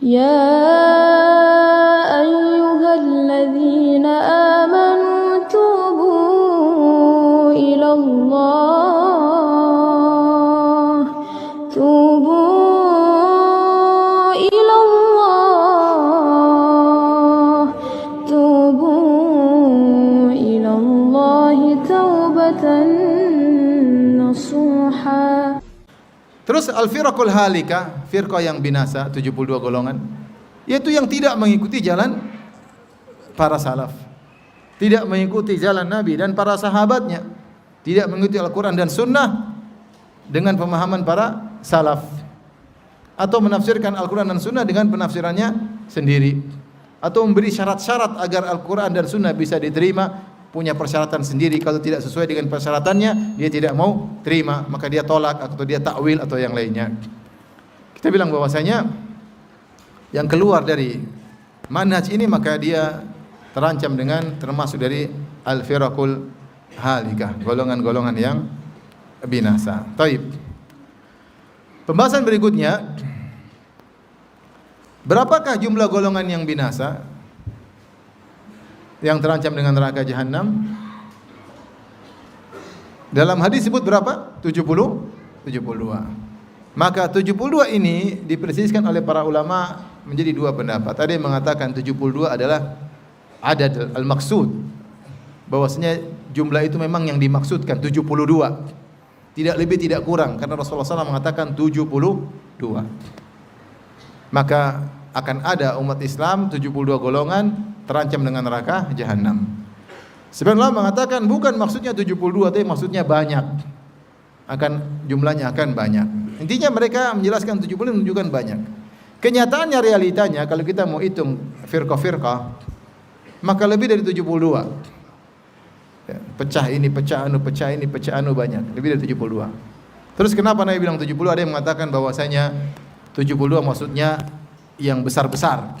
يا أيها الذين آمنوا توبوا إلى الله توبوا إلى الله توبوا إلى الله توبة نصوحا. Terus al-firaqul halika, firqah yang binasa, 72 golongan, yaitu yang tidak mengikuti jalan para salaf, tidak mengikuti jalan Nabi dan para sahabatnya, tidak mengikuti Al-Quran dan Sunnah dengan pemahaman para salaf, atau menafsirkan Al-Quran dan Sunnah dengan penafsirannya sendiri, atau memberi syarat-syarat agar Al-Quran dan Sunnah bisa diterima, punya persyaratan sendiri. Kalau tidak sesuai dengan persyaratannya, dia tidak mau terima, maka dia tolak atau dia takwil atau yang lainnya. Kita bilang bahwasanya yang keluar dari manhaj ini maka dia terancam dengan termasuk dari al-firaqul halikah, golongan-golongan yang binasa. Taib. Pembahasan berikutnya, berapakah jumlah golongan yang binasa yang terancam dengan neraka jahanam? Dalam hadis sebut berapa? 72. Maka 72 ini dipersiskan oleh para ulama menjadi dua pendapat. Ada yang mengatakan 72 adalah adad al-maksud, bahwasanya jumlah itu memang yang dimaksudkan 72, tidak lebih tidak kurang, karena Rasulullah SAW mengatakan 72. Maka akan ada umat Islam 72 golongan terancam dengan neraka jahanam. Sebagian ulama mengatakan bukan maksudnya 72, tapi maksudnya banyak. Jumlahnya akan banyak. Intinya mereka menjelaskan 70 menunjukkan banyak. Kenyataannya, realitanya kalau kita mau hitung firqah-firqah, maka lebih dari 72. Ya, pecah ini, pecah ini, pecah anu banyak, lebih dari 72. Terus kenapa Nabi bilang 70? Ada yang mengatakan bahwasanya 72 maksudnya yang besar-besar,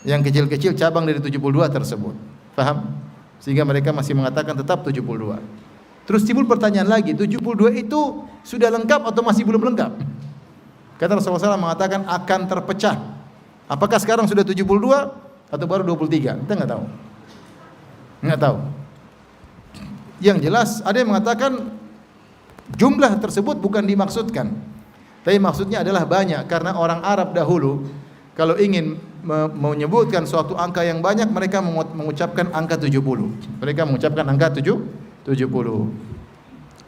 yang kecil-kecil cabang dari 72 tersebut. Paham? Sehingga mereka masih mengatakan tetap 72. Terus timbul pertanyaan lagi, 72 itu sudah lengkap atau masih belum lengkap? Kata Rasulullah SAW mengatakan akan terpecah. Apakah sekarang sudah 72 atau baru 23? Kita enggak tahu. Enggak tahu. Yang jelas ada yang mengatakan jumlah tersebut bukan dimaksudkan, tapi maksudnya adalah banyak, karena orang Arab dahulu kalau ingin menyebutkan suatu angka yang banyak, mereka mengucapkan angka 70. Mereka mengucapkan angka 70.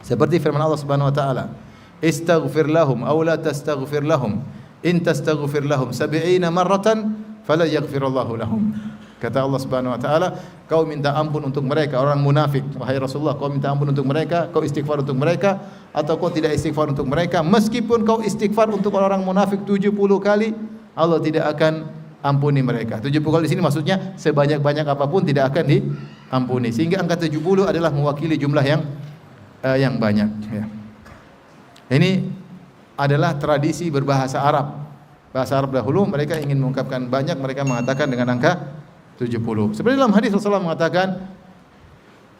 Seperti firman Allah Subhanahu wa taala, "Istaghfir lahum aw la tastaghfir lahum, in tastaghfir lahum 70 marratan fala yaghfirullahu lahum." Kata Allah Subhanahu wa taala, kau minta ampun untuk mereka, orang munafik. Wahai Rasulullah, kau minta ampun untuk mereka, kau istighfar untuk mereka, atau kau tidak istighfar untuk mereka, meskipun kau istighfar untuk orang munafik 70 kali, Allah tidak akan ampuni mereka. 70 kali di sini maksudnya sebanyak-banyak apapun tidak akan diampuni. Sehingga angka 70 adalah mewakili jumlah yang banyak, ya. Ini adalah tradisi berbahasa Arab. Bahasa Arab dahulu mereka ingin mengungkapkan banyak, mereka mengatakan dengan angka 70. Seperti dalam hadis Rasulullah mengatakan,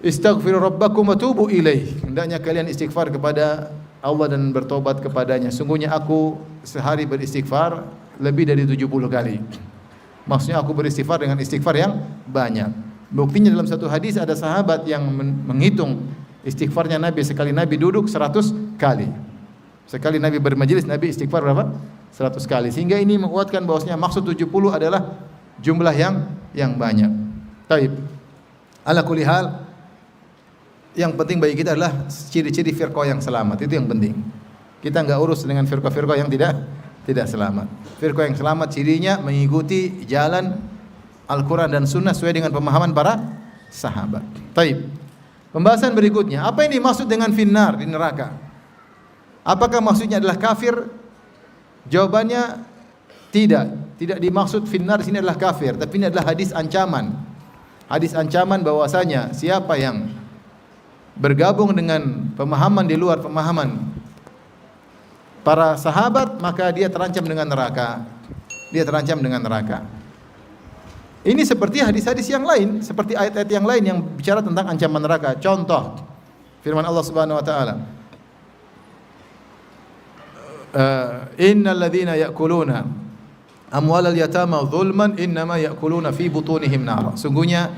"Istaghfiru rabbakum wa tubu ilaih." Hendaknya kalian istighfar kepada Allah dan bertobat kepadanya. Sungguhnya aku sehari beristighfar lebih dari 70 kali. Maksudnya aku beristighfar dengan istighfar yang banyak. Buktinya dalam satu hadis ada sahabat yang menghitung istighfarnya Nabi, sekali Nabi duduk 100 kali. Sekali Nabi bermajelis, Nabi istighfar berapa? 100 kali. Sehingga ini menguatkan bahwasanya maksud 70 adalah jumlah yang banyak. Taib. Ala kulli hal, yang penting bagi kita adalah ciri-ciri firqah yang selamat. Itu yang penting. Kita enggak urus dengan firqah-firqah yang tidak selamat. Firqah yang selamat cirinya mengikuti jalan Al-Quran dan Sunnah sesuai dengan pemahaman para sahabat. Taib. Pembahasan berikutnya, apa yang dimaksud dengan finnar, di neraka? Apakah maksudnya adalah kafir? Jawabannya tidak. Tidak dimaksud finnar di sini adalah kafir, tapi ini adalah hadis ancaman. Hadis ancaman bahwasanya siapa yang bergabung dengan pemahaman di luar pemahaman para sahabat, maka dia terancam dengan neraka. Dia terancam dengan neraka. Ini seperti hadis-hadis yang lain, seperti ayat-ayat yang lain yang bicara tentang ancaman neraka. Contoh firman Allah Subhanahu wa taala, innal ladzina ya'kuluna amwalal yatama dzulman innama ya'kuluna fi butunihim nar. Sungguhnya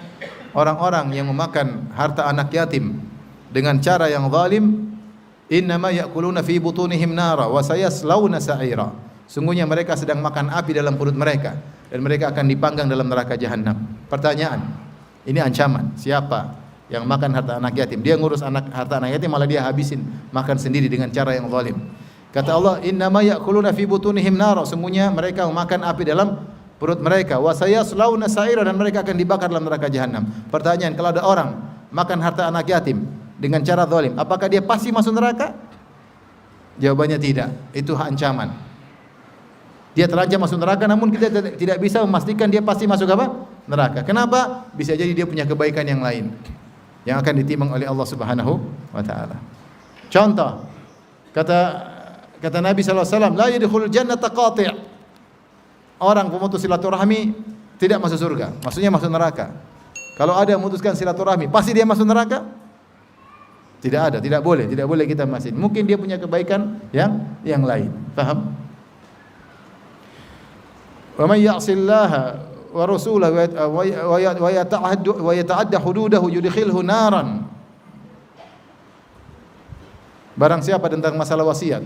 orang-orang yang memakan harta anak yatim dengan cara yang zalim, innama ya'kuluna fi butunihim nar wa sayaslawna sa'ira. Sungguhnya mereka sedang makan api dalam perut mereka dan mereka akan dipanggang dalam neraka jahanam. Pertanyaan, ini ancaman. Siapa yang makan harta anak yatim? Dia ngurus harta anak yatim malah dia habisin makan sendiri dengan cara yang zalim. Kata Allah, innama ya'kuluna fi butunihim nar. Sungguhnya mereka memakan api dalam perut mereka. Wa sayaslawna sa'ira, dan mereka akan dibakar dalam neraka jahanam. Pertanyaan, kalau ada orang makan harta anak yatim dengan cara zalim, apakah dia pasti masuk neraka? Jawabannya tidak. Itu ancaman. Dia terancam masuk neraka, namun kita tidak bisa memastikan dia pasti masuk apa? Neraka. Kenapa? Bisa jadi dia punya kebaikan yang lain yang akan ditimbang oleh Allah Subhanahu wa taala. Contoh, kata Nabi sallallahu alaihi wasallam, la yadkhulul jannata qati'. Orang pemutus silaturahmi tidak masuk surga, maksudnya masuk neraka. Kalau ada yang memutuskan silaturahmi, pasti dia masuk neraka? Tidak ada, tidak boleh kita masuk. Mungkin dia punya kebaikan yang lain. Paham? Wa may ya'sillaha wa rasulahu wa yata'adda hududahu yudkhilhu naran. Barang siapa tentang masalah wasiat,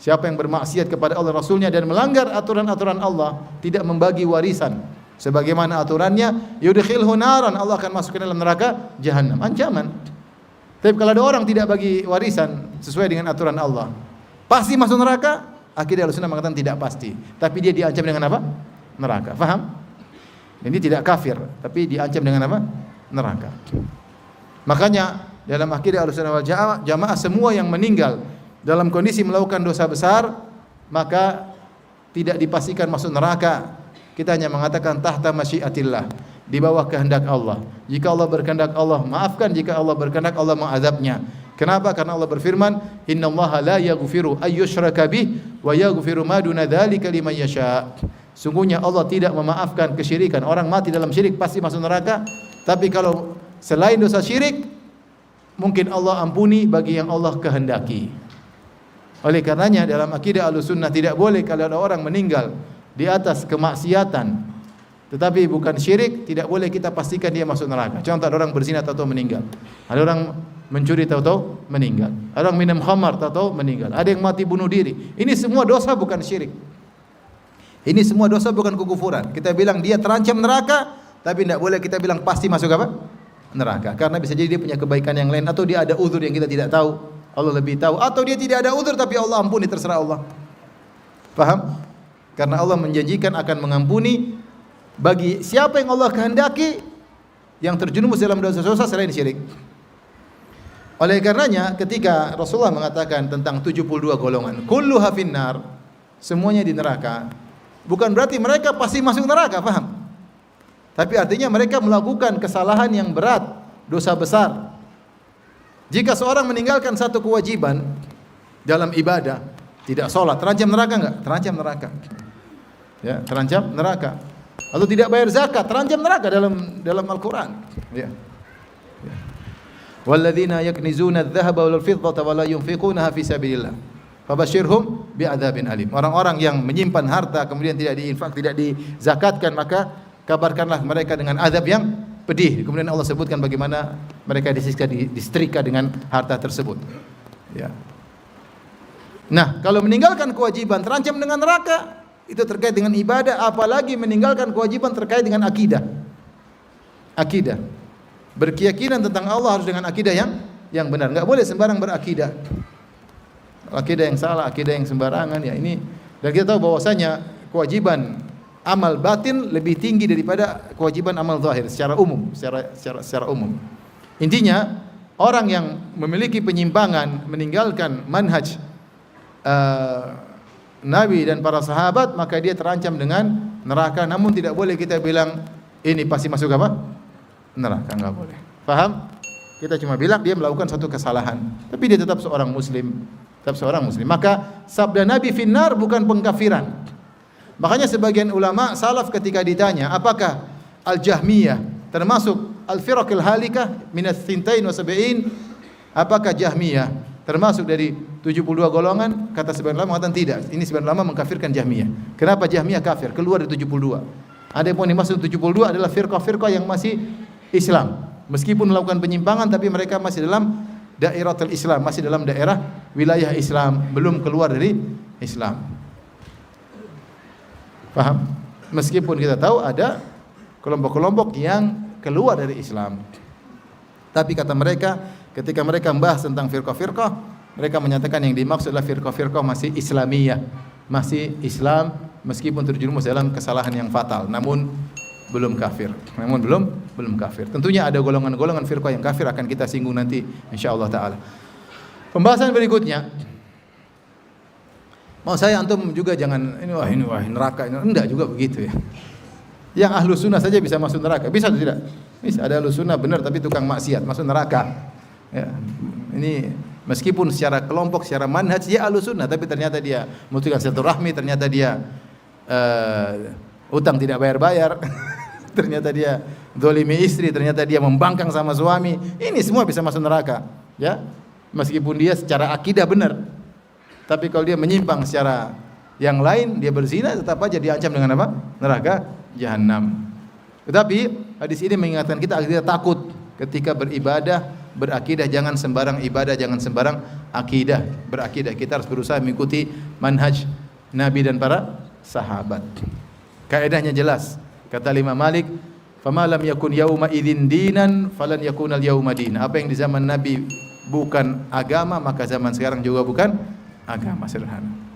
siapa yang bermaksiat kepada Allah Rasulnya dan melanggar aturan-aturan Allah, tidak membagi warisan sebagaimana aturannya, yudkhilhu naran, Allah akan masukkan dalam neraka jahanam. Ancaman. Tapi kalau ada orang tidak bagi warisan sesuai dengan aturan Allah, pasti masuk neraka? Akidah Ahlussunnah mengatakan tidak pasti, tapi dia diancam dengan apa? Neraka. Faham? Ini tidak kafir, tapi diancam dengan apa? Neraka. Makanya dalam akidah Ahlussunnah wal Jamaah, semua yang meninggal dalam kondisi melakukan dosa besar maka tidak dipastikan masuk neraka. Kita hanya mengatakan tahta masyiatillah, di bawah kehendak Allah. Jika Allah berkehendak, Allah maafkan; jika Allah berkehendak, Allah mengazabnya. Kenapa? Karena Allah berfirman, innallaha la yaghfiru ayyushraka bih wa yaghfiru ma duna dzalika liman yasha. Sungguhnya Allah tidak memaafkan kesyirikan. Orang mati dalam syirik pasti masuk neraka. Tapi kalau selain dosa syirik, mungkin Allah ampuni bagi yang Allah kehendaki. Oleh karenanya dalam akidah Ahlussunnah tidak boleh kalau ada orang meninggal di atas kemaksiatan tetapi bukan syirik, tidak boleh kita pastikan dia masuk neraka. Contoh, ada orang berzina tahu-tahu meninggal. Ada orang mencuri tahu-tahu meninggal. Ada orang minum khamar tahu-tahu meninggal. Ada yang mati bunuh diri. Ini semua dosa bukan syirik. Ini semua dosa bukan kekufuran. Kita bilang dia terancam neraka, tapi tidak boleh kita bilang pasti masuk apa? Neraka. Karena bisa jadi dia punya kebaikan yang lain, atau dia ada uzur yang kita tidak tahu. Allah lebih tahu. Atau dia tidak ada uzur tapi Allah ampuni, terserah Allah. Paham? Karena Allah menjanjikan akan mengampuni bagi siapa yang Allah kehendaki yang terjerumus dalam dosa-dosa selain syirik. Oleh karenanya ketika Rasulullah mengatakan tentang 72 golongan, kulluha finnar, semuanya di neraka, bukan berarti mereka pasti masuk neraka, paham? Tapi artinya mereka melakukan kesalahan yang berat, dosa besar. Jika seorang meninggalkan satu kewajiban dalam ibadah, tidak sholat, terancam neraka enggak? Terancam neraka. Ya, terancam neraka. Atau tidak bayar zakat, terancam neraka dalam Al-Qur'an. Ya. Ya. Walladzina yaknizuna adh-dhahaba wal fiddata wa la yunfiqunaha fi sabilillah fabashshirhum bi'adzabin alim. Orang-orang yang menyimpan harta kemudian tidak diinfak, tidak dizakatkan, maka kabarkanlah mereka dengan azab yang pedih. Kemudian Allah sebutkan bagaimana mereka disiksa, disetrika dengan harta tersebut. Ya. Nah, kalau meninggalkan kewajiban terancam dengan neraka, itu terkait dengan ibadah, apalagi meninggalkan kewajiban terkait dengan akidah. Akidah. Berkeyakinan tentang Allah harus dengan akidah yang benar. Enggak boleh sembarang berakidah. Akidah yang salah, akidah yang sembarangan, ya ini. Dan kita tahu bahwasanya kewajiban amal batin lebih tinggi daripada kewajiban amal zahir secara umum, secara umum. Intinya, orang yang memiliki penyimpangan, meninggalkan manhaj Nabi dan para sahabat, maka dia terancam dengan neraka. Namun tidak boleh kita bilang ini pasti masuk apa? Neraka, enggak boleh. Paham? Kita cuma bilang dia melakukan satu kesalahan, tapi dia tetap seorang muslim, Maka sabda Nabi finnar bukan pengkafiran. Makanya sebagian ulama salaf ketika ditanya, apakah Al-Jahmiyah termasuk al-firaqil halikah minas thintain wa sab'in? Apakah Jahmiyah termasuk dari 72 golongan? Kata sebagian ulama mengatakan tidak. Ini sebagian ulama mengkafirkan Jahmiyah. Kenapa Jahmiyah kafir? Keluar dari 72. Ada yang dimaksud 72 adalah firqah-firqah yang masih Islam. Meskipun melakukan penyimpangan tapi mereka masih dalam dairatul Islam, masih dalam daerah wilayah Islam, belum keluar dari Islam. Paham? Meskipun kita tahu ada kelompok-kelompok yang keluar dari Islam. Tapi kata mereka, ketika mereka membahas tentang firqah-firqah, mereka menyatakan yang dimaksud adalah firqah-firqah masih Islamiyah, masih Islam meskipun terjerumus dalam kesalahan yang fatal, namun belum kafir. Namun belum kafir. Tentunya ada golongan-golongan firqah yang kafir, akan kita singgung nanti insyaallah taala. Pembahasan berikutnya, mau saya antum juga jangan ini neraka ini, enggak juga begitu ya. Yang ahlu sunnah saja bisa masuk neraka, bisa atau tidak? Bisa. Ada ahlu sunnah benar tapi tukang maksiat masuk neraka. Ya. Ini meskipun secara kelompok, secara manhaj dia ahlu sunnah, tapi ternyata dia memutuskan silaturahmi, ternyata dia utang tidak bayar-bayar, ternyata dia zalimi istri, ternyata dia membangkang sama suami. Ini semua bisa masuk neraka. Ya, meskipun dia secara akidah benar, tapi kalau dia menyimpang secara yang lain, dia berzina, tetap aja diancam dengan apa? Neraka Jahanam. Tetapi hadis ini mengingatkan kita agar kita takut ketika beribadah, berakidah, jangan sembarang ibadah, jangan sembarang akidah. Berakidah kita harus berusaha mengikuti manhaj Nabi dan para sahabat. Kaedahnya jelas. Kata Imam Malik, "Fama lam yakun yauma idzin dinan, falan yakunal yauma din." Apa yang di zaman Nabi bukan agama, maka zaman sekarang juga bukan agama. Sederhana.